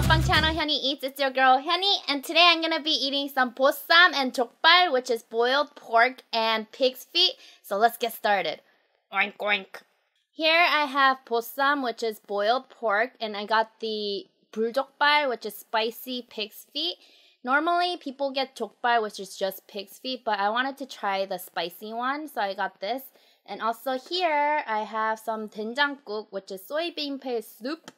Mukbang channel hyuneeEats. It's your girl Hyunee, and today I'm gonna be eating some bossam and jokbal, which is boiled pork and pig's feet. So let's get started. Oink oink. Here I have bossam, which is boiled pork, and I got the jokbal, which is spicy pig's feet. Normally people get jokbal, which is just pig's feet, but I wanted to try the spicy one, so I got this. And also here I have some 된장국, which is soybean paste soup.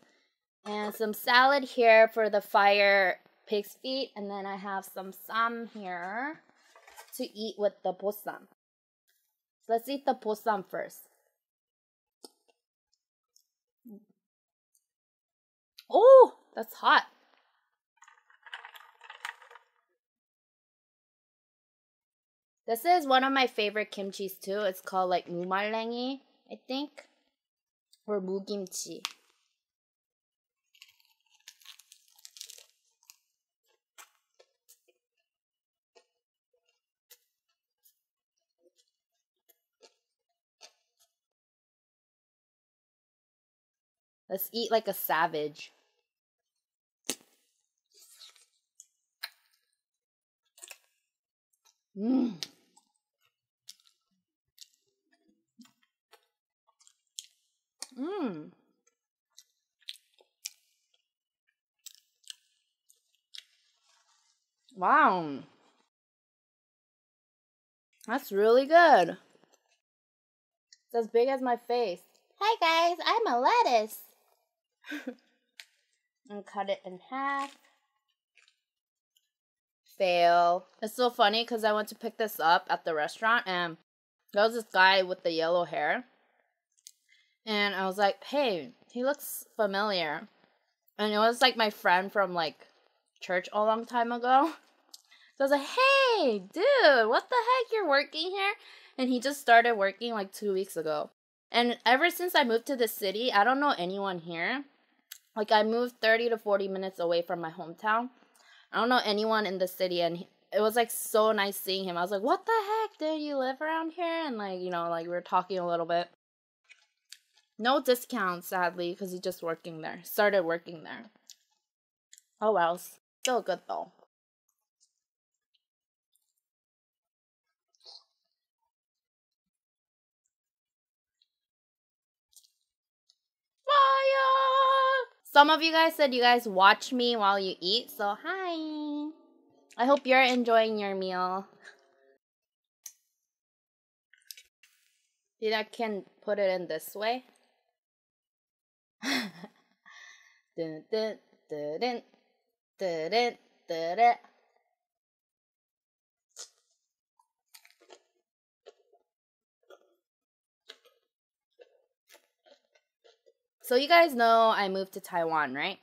And some salad here for the fire pig's feet. And then I have some sam here to eat with the bossam. So let's eat the bossam first. Oh, that's hot. This is one of my favorite kimchis too. It's called like mumallengi, I think. Or mugimchi. Let's eat like a savage. Mmm. Mmm. Wow. That's really good. It's as big as my face. Hi guys, I'm a lettuce. And cut it in half. Fail. It's so funny because I went to pick this up at the restaurant and there was this guy with the yellow hair. And I was like, hey, he looks familiar. And it was like my friend from like church a long time ago. So I was like, hey, dude, what the heck? You're working here? And he just started working like 2 weeks ago. And ever since I moved to the city, I don't know anyone here. Like, I moved 30 to 40 minutes away from my hometown. I don't know anyone in the city, and it was, like, so nice seeing him. I was like, what the heck, dude? You live around here? And, like, you know, like, we were talking a little bit. No discounts, sadly, because he's just working there. Started working there. Oh, well. Still good, though. Some of you guys said you guys watch me while you eat, so hi. I hope you're enjoying your meal. Think I can put it in this way? Dun, dun, dun, dun, dun, dun, dun, dun. So you guys know I moved to Taiwan, right?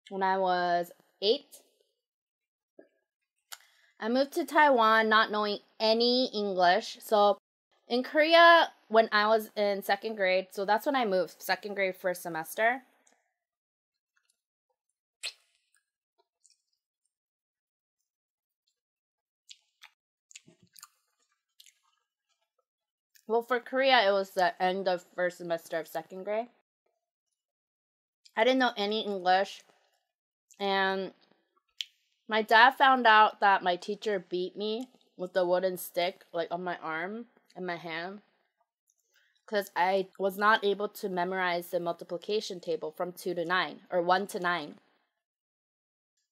When I was 8. I moved to Taiwan not knowing any English. So in Korea, when I was in 2nd grade, so that's when I moved, 2nd grade, 1st semester. Well, for Korea, it was the end of 1st semester of 2nd grade. I didn't know any English. And my dad found out that my teacher beat me with a wooden stick, like on my arm and my hand. Because I was not able to memorize the multiplication table from 2 to 9, or 1 to 9.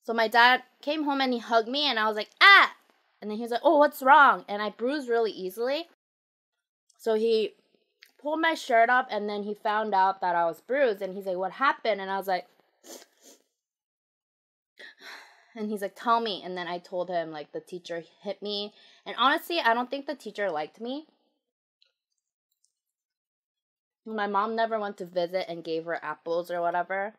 So my dad came home and he hugged me and I was like, ah! And then he was like, oh, what's wrong? And I bruised really easily. So he pulled my shirt up and then he found out that I was bruised and he's like, what happened? And I was like, and he's like, tell me. And then I told him like the teacher hit me. And honestly, I don't think the teacher liked me. My mom never went to visit and gave her apples or whatever.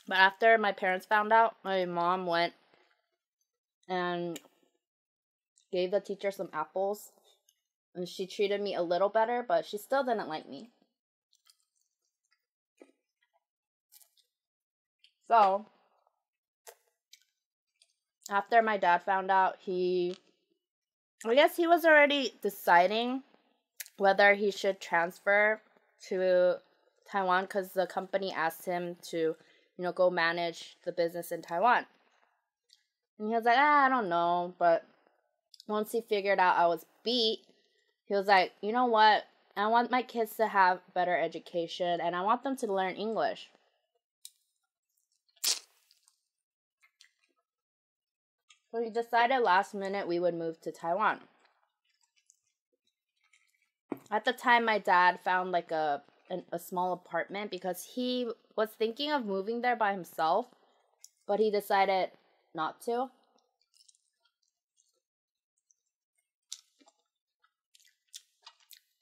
But after my parents found out, my mom went and gave the teacher some apples. And she treated me a little better, but she still didn't like me. So, after my dad found out, I guess he was already deciding whether he should transfer to Taiwan because the company asked him to, go manage the business in Taiwan. And he was like, I don't know. But once he figured out I was beat, he was like, you know what? I want my kids to have better education, and I want them to learn English. So we decided last minute we would move to Taiwan. At the time, my dad found like a small apartment because he was thinking of moving there by himself, but he decided not to.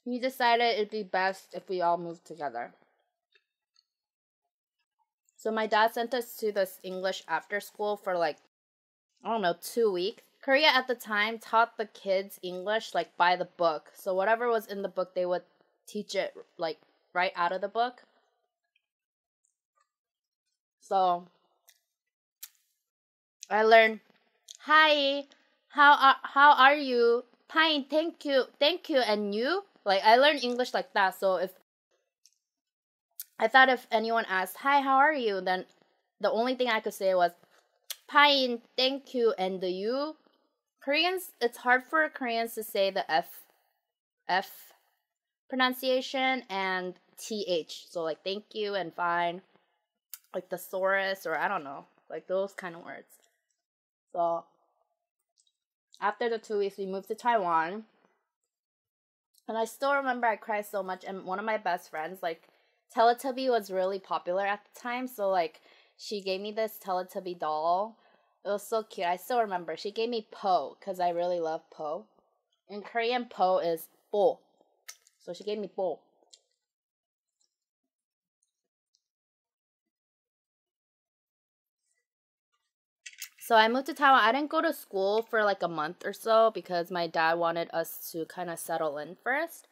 He decided it'd be best if we all moved together. So my dad sent us to this English after school for like, I don't know, 2 weeks. Korea at the time taught the kids English like by the book. So whatever was in the book, they would teach it like right out of the book. So I learned, hi, how are you? Fine, thank you, and you? Like, I learned English like that. So if anyone asked, hi, how are you? Then the only thing I could say was, fine, thank you, and the you. Koreans, it's hard for Koreans to say the F pronunciation and TH. So like thank you and fine. Like thesaurus, or I don't know. Like those kind of words. So after the 2 weeks, we moved to Taiwan. And I still remember I cried so much. And one of my best friends, like, Teletubby was really popular at the time. So, like, she gave me this Teletubby doll. It was so cute. I still remember. She gave me Po, because I really love Po. In Korean, Po is bo. So she gave me bo. So I moved to Taiwan. I didn't go to school for like a month or so because my dad wanted us to kind of settle in first.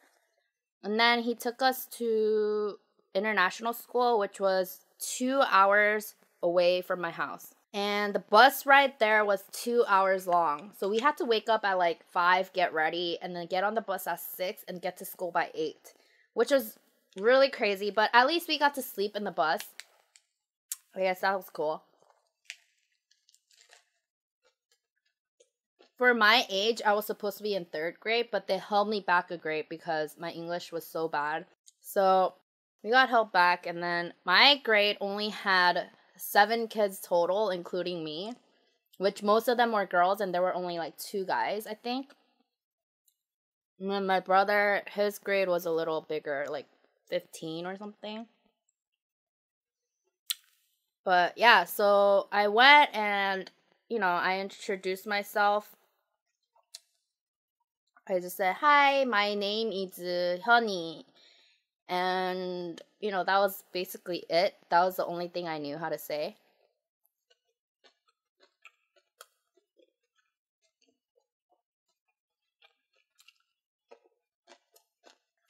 And then he took us to international school, which was 2 hours away from my house. And the bus ride there was 2 hours long. So we had to wake up at like 5, get ready, and then get on the bus at 6 and get to school by 8. Which was really crazy, but at least we got to sleep in the bus. I guess that was cool. For my age, I was supposed to be in 3rd grade, but they held me back a grade because my English was so bad. So we got held back, and then my grade only had 7 kids total, including me, which most of them were girls, and there were only like 2 guys, I think. And then my brother, his grade was a little bigger, like 15 or something. But yeah, so I went and, I introduced myself. I just said, hi, my name is Hyunee. And, that was basically it. That was the only thing I knew how to say.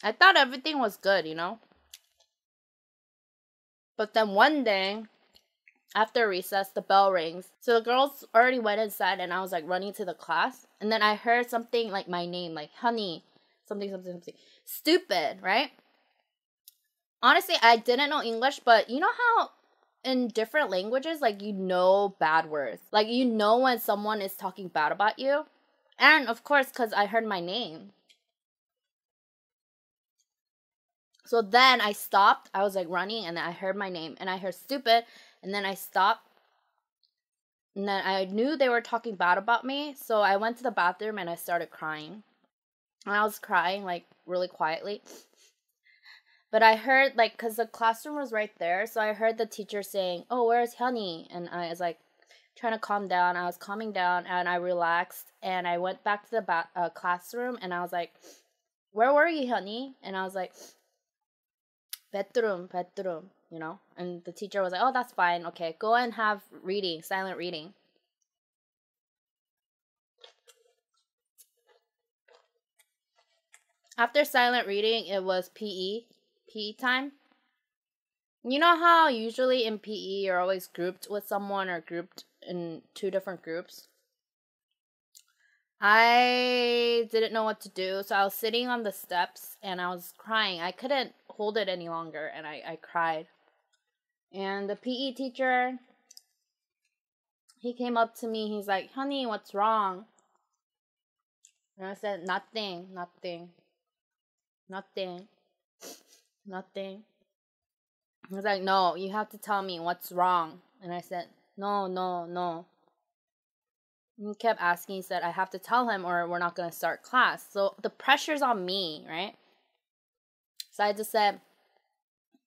I thought everything was good, But then one day, after recess, the bell rings. So the girls already went inside, and I was like running to the class. And then I heard something like my name, like honey, something. Stupid, right? Honestly, I didn't know English, but you know how in different languages, like, bad words. Like, when someone is talking bad about you. And of course, because I heard my name. So then I stopped. I was like running, and then I heard my name, and I heard stupid, and then I stopped. And then I knew they were talking bad about me, so I went to the bathroom and I started crying. And I was crying, like, really quietly. But I heard, like, because the classroom was right there, so I heard the teacher saying, oh, where's Hyunee? And I was, like, trying to calm down. I was calming down, and I relaxed, and I went back to the classroom, and I was like, where were you, Hyunee? And I was like, bedroom, and the teacher was like, oh, that's fine, okay, go and have silent reading. After silent reading, it was PE time. You know how usually in PE you're always grouped with someone or grouped in 2 different groups? I didn't know what to do, so I was sitting on the steps and I was crying. I couldn't hold it any longer, and I cried. And the PE teacher, he came up to me. He's like, honey, what's wrong? And I said, nothing. He's like, no, you have to tell me what's wrong. And I said, no. He kept asking. He said, I have to tell him or we're not going to start class. So the pressure's on me, right? So I just said,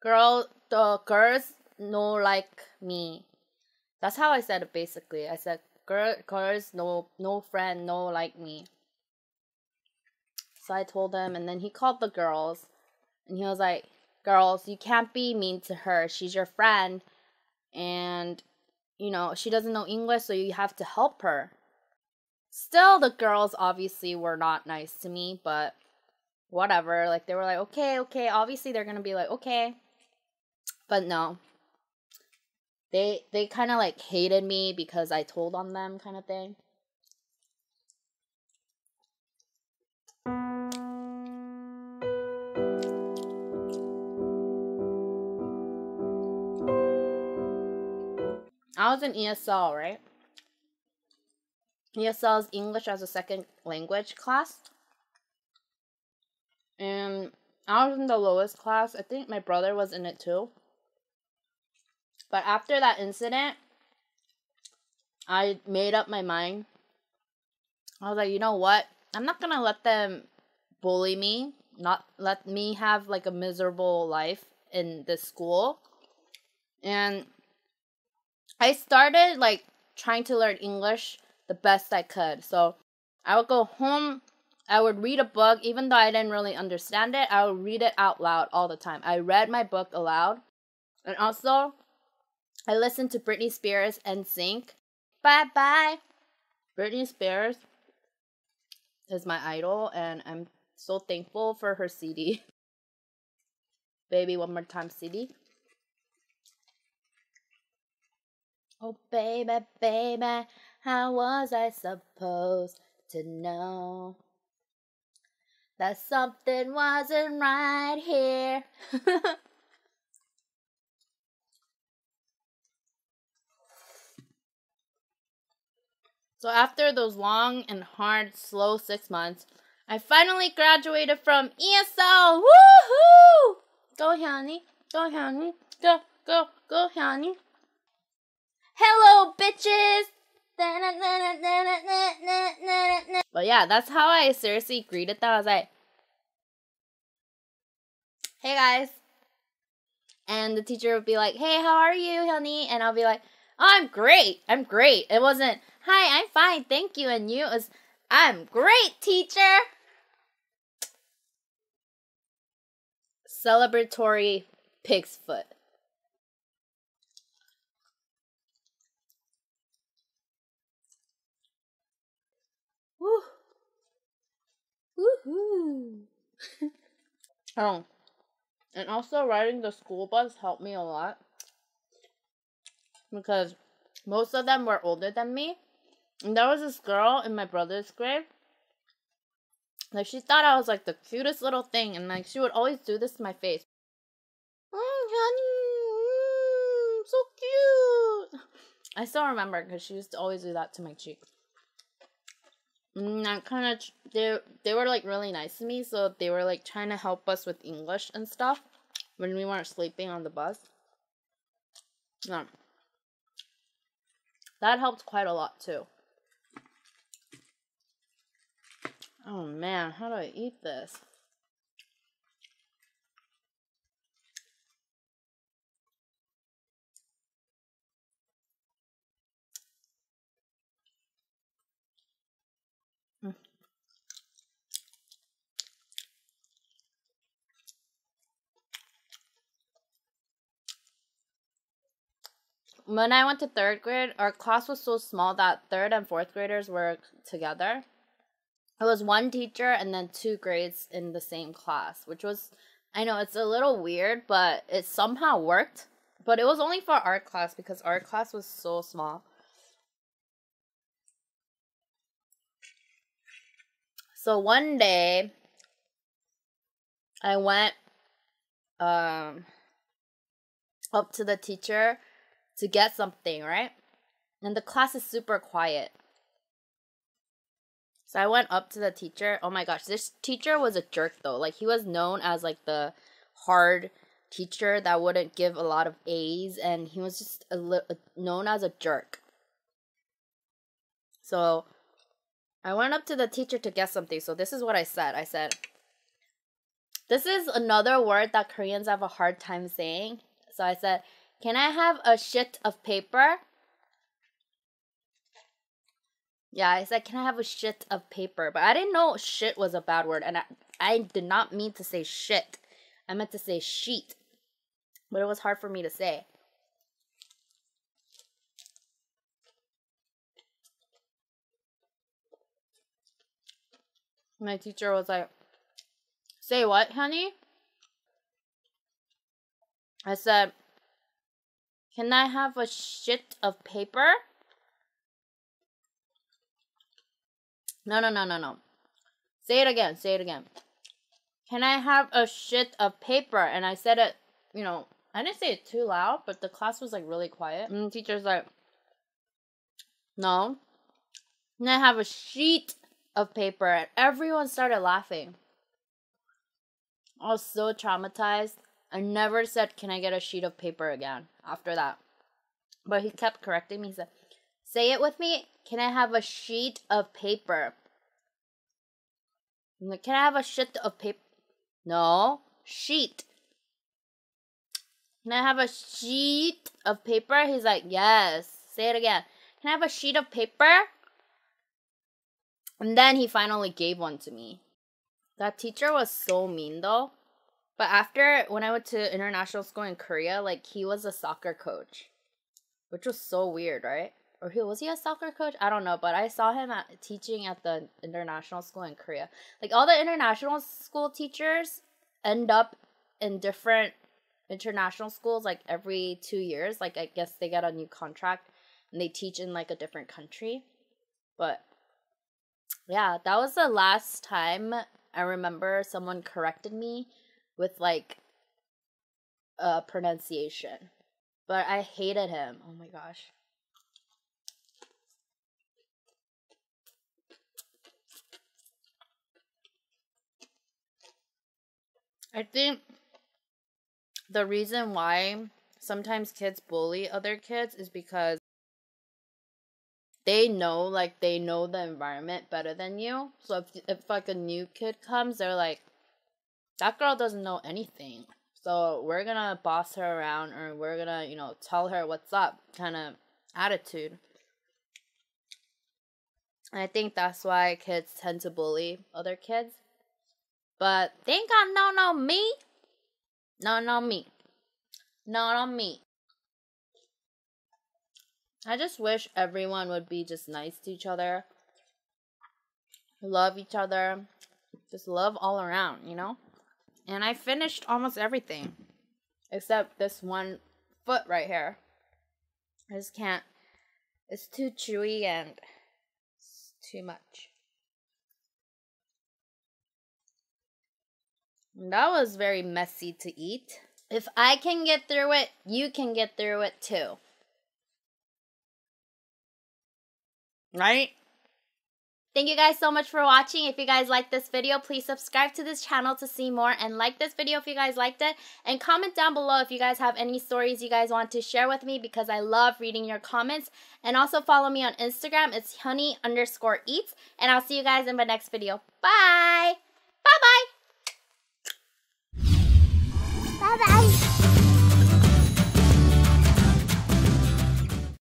the girls no like me. That's how I said it basically. I said, girls no friend, no like me. So I told him, and then he called the girls. And he was like, girls, you can't be mean to her. She's your friend. And, she doesn't know English, so you have to help her. Still, the girls obviously were not nice to me, but whatever. Like, they were like, okay. Obviously, they're going to be like, okay. But no. They kind of, like, hated me because I told on them kind of thing. I was in ESL, right? ESL is English as a second language class. And I was in the lowest class. I think my brother was in it too. But after that incident, I made up my mind. I was like, you know what? I'm not going to let them bully me. Not let me have like a miserable life in this school. And I started like trying to learn English the best I could. So I would go home. I would read a book. Even though I didn't really understand it, I would read it out loud all the time. I read my book aloud. And also, I listened to Britney Spears and Sync. Bye. Britney Spears is my idol, and I'm so thankful for her CD. Baby One More Time CD. Oh, baby, how was I supposed to know that something wasn't right here? So after those long and hard, slow 6 months, I finally graduated from ESL. Woohoo! Go, Hyunee's. Go, Hyunee's. Go, Hyunee's. Hello, bitches! But yeah, that's how I seriously greeted them. I was like, hey guys. And the teacher would be like, hey, how are you, Hyunee? And I'll be like, oh, I'm great. It wasn't, hi, I'm fine, thank you. And you, it was, I'm great, teacher. Celebratory pig's foot. Woo. Woohoo. Oh, and also riding the school bus helped me a lot. Because most of them were older than me. And there was this girl in my brother's grade. Like, she thought I was, like, the cutest little thing. And, like, she would always do this to my face. Honey, so cute. I still remember because she used to always do that to my cheeks. And that kind of, they were, like, really nice to me. So they were, like, trying to help us with English and stuff when we weren't sleeping on the bus. Yeah. That helped quite a lot, too. Oh, man. How do I eat this? When I went to 3rd grade, our class was so small that 3rd and 4th graders were together. It was one teacher and then 2 grades in the same class, which was, I know it's a little weird, but it somehow worked. But it was only for art class because art class was so small. So one day, I went up to the teacher to get something, right? And the class is super quiet. So I went up to the teacher. Oh my gosh, this teacher was a jerk though. Like, he was known as like the hard teacher that wouldn't give a lot of A's, and he was just known as a jerk. So I went up to the teacher to get something. So this is what I said. I said, this is another word that Koreans have a hard time saying. So I said, can I have a sheet of paper? Yeah, I said, can I have a sheet of paper? But I didn't know shit was a bad word. And I did not mean to say shit. I meant to say sheet. But it was hard for me to say. My teacher was like, say what, honey? I said, can I have a sheet of paper? No. Say it again. Can I have a sheet of paper? And I said it, you know, I didn't say it too loud, but the class was like really quiet. And the teacher's like, no. Can I have a sheet of paper? And everyone started laughing. I was so traumatized. I never said, can I get a sheet of paper again after that. But he kept correcting me. He said, say it with me. Can I have a sheet of paper? I'm like, can I have a sheet of paper? No, sheet. Can I have a sheet of paper? He's like, yes. Say it again. Can I have a sheet of paper? And then he finally gave one to me. That teacher was so mean though. But after, when I went to international school in Korea, like, he was a soccer coach. Which was so weird, right? Or was he a soccer coach? I don't know, but I saw him teaching at the international school in Korea. Like, all the international school teachers end up in different international schools, like, every 2 years. Like, I guess they get a new contract, and they teach in, like, a different country. But, yeah, that was the last time I remember someone corrected me with, like, pronunciation. But I hated him. Oh, my gosh. I think the reason why sometimes kids bully other kids is because they know the environment better than you. So if like a new kid comes, they're like, that girl doesn't know anything. So we're gonna boss her around, or we're gonna, you know, tell her what's up kind of attitude. And I think that's why kids tend to bully other kids. But they ain't got no me. No me. I just wish everyone would be just nice to each other. Love each other. Just love all around, you know? And I finished almost everything. Except this one foot right here. I just can't. It's too chewy and it's too much. That was very messy to eat. If I can get through it, you can get through it too. Right? Thank you guys so much for watching. If you guys liked this video, please subscribe to this channel to see more. And like this video if you guys liked it. And comment down below if you guys have any stories you guys want to share with me, because I love reading your comments. And also follow me on Instagram. It's hyuneeEats. And I'll see you guys in my next video. Bye! Bye-bye! Bye-bye!